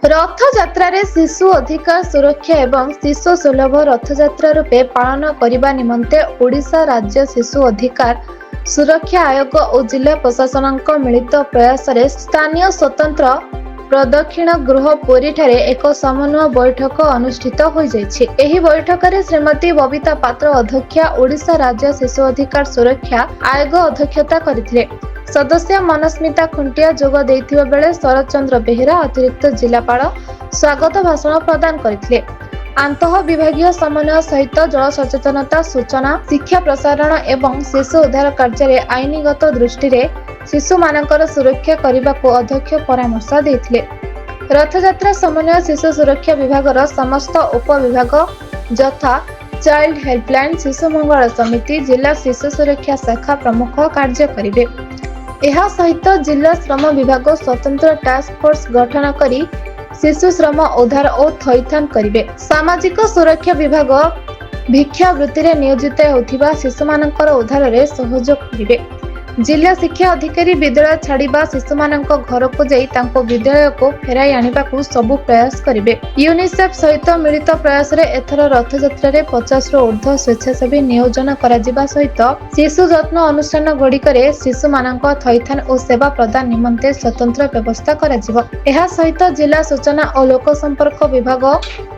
रथयात्रा शिशु अधिकार सुरक्षा एवं शिशु सुलभ रथयात्रा रूपे पालन करने निमंते ओडिशा राज्य शिशु अधिकार सुरक्षा आयोग और जिला प्रशासन मिलित प्रयास स्थानीय स्वतंत्र प्रदक्षिण गृह पुरी ठारे एक समन्वय बैठक अनुष्ठित हो जाइछि। एही बैठक रे श्रीमती बबिता पात्र अध्यक्षा ओडिशा राज्य शिशु अधिकार सुरक्षा आयोग अध्यक्षता करथिले। सदस्य मनस्मिता खुंटिया जोग देथिबा बेले शरद चंद्र बेहेरा अतिरिक्त जिलापाल स्वागत भाषण प्रदान करथिले। आंतः विभागीय समन्वय सहित जल सचेतनता सूचना शिक्षा प्रसारण एवं शिशु उद्धार कार्य आईनगत दृष्टि रे शिशु मानकर सुरक्षा करने को अध्यक्ष परामर्श देथिले। रथयात्रा समन्वय शिशु सुरक्षा विभाग समस्त उप विभाग यथा चाइल्ड हेल्पलाइन शिशु मंगल समिति जिला शिशु सुरक्षा शाखा प्रमुख कार्य करिवे। एहा सहित जिला श्रम विभाग स्वतंत्र टास्क फोर्स गठन करी शिशु श्रम उद्धार और थैथान करिवे। सामाजिक सुरक्षा विभाग भिक्षावृत्ति रे नियोजित होथिबा शिशु मानकर उद्धार रे सहयोग करिवे। जिला शिक्षा अधिकारी विद्यालय छाड़िबा शिशु मानक घर को जाई तांको विद्यालय को फेराई आनिबा को सब प्रयास करिवे। यूनिसेफ सहित मिलित प्रयास रे एथर रथयात्रा रे 50 रो ऊर्ध्व स्वेच्छासेवी नियोजन करा जिबा सहित शिशु जत्न अनुष्ठान गुड़िकरे शिशु मानक थैथान और सेवा प्रदान निमंते स्वतंत्र व्यवस्था करा जिवो। एहा सहित जिला सूचना और लोक संपर्क विभाग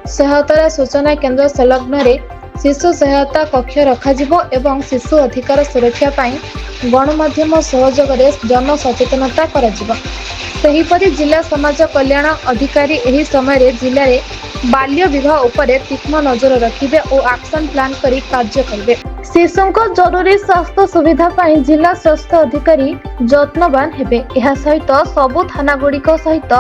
सहायता सूचना केंद्र संलग्न रे शिशु सहायता कक्ष रखाजिबो एवं शिशु अधिकार सुरक्षा पाई गणमाध्यम सहयोग रे जन सचेतनता कराजिबो। सेहीपरि जिला समाज कल्याण अधिकारी एही समय रे जिले रे बाल्य विवाह उपरे तीक्ष्ण नजर रखिबे और एक्शन प्लान करी कार्य करिवे। शिशुंको जरूरी स्वास्थ्य सुविधा पाई जिला स्वास्थ्य अधिकारी जत्नवान हेबे। एहा सहित सबु थाना गुड़िक सहित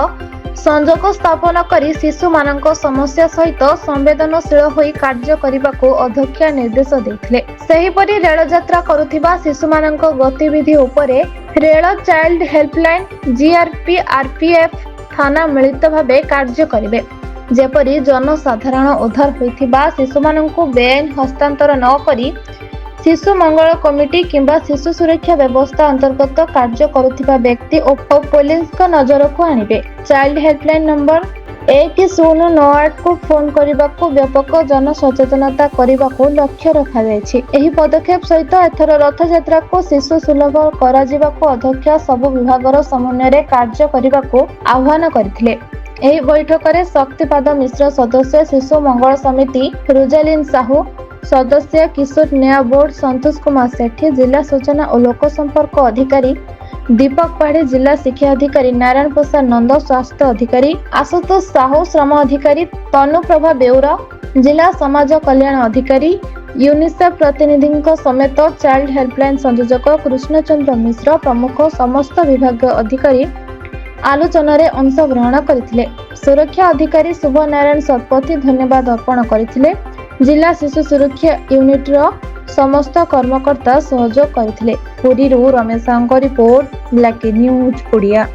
संजोग स्थापन करी शिशु मानक समस्या सहित संवेदनशील होई कार्य करने को अध्यक्ष निर्देश देथिले। सेहीपरि रेल यात्रा करुथिबा शिशु मानक गतिविधि उपरे rail child helpline GRP RPF थाना मिलित भावे कार्य करिवे। जेपरि जनसाधारण उद्धार होइथिबा शिशु मानक बेआईन हस्तांतर न करी शिशु मंगल कमिटी किंबा शिशु सुरक्षा व्यवस्था अंतर्गत कार्य करुथिबा व्यक्ति और पुलिस का नजर को आनिबे। चाइल्ड हेल्पलाइन नंबर 1098 को फोन करने को व्यापक जन सचेतनता करने को लक्ष्य रखा जायछि। एही पदक्षेप सहित एथर रथयात्रा को शिशु सुलभ करा जिबा को अध्यक्ष सब विभागर समन्वय रे कार्य करने को आह्वान करथिले। एही बैठक रे शक्तिपाद मिश्र सदस्य शिशु मंगल समिति रुजालिन साहू सदस्य किशोर न्याय बोर्ड संतोष कुमार सेठी जिला सूचना और लोक संपर्क अधिकारी दीपक पाढ़ी जिला शिक्षा अधिकारी नारायण प्रसाद नंद स्वास्थ्य अधिकारी आशुतोष साहू श्रम अधिकारी तनुप्रभा बेउरा जिला समाज कल्याण अधिकारी यूनिसेफ प्रतिनिधि समेत चाइल्ड हेल्पलाइन संयोजक कृष्णचंद्र मिश्र प्रमुख समस्त विभाग अधिकारी आलोचन रे अंशग्रहण करथिले। सुरक्षा अधिकारी शुभ नारायण शतपथी धन्यवाद अर्पण करथिले। जिला शिशु सुरक्षा यूनिट रो समस्त कर्मकर्ता सहयोग करथिले। पुरी रु Ramesh report black news Odia.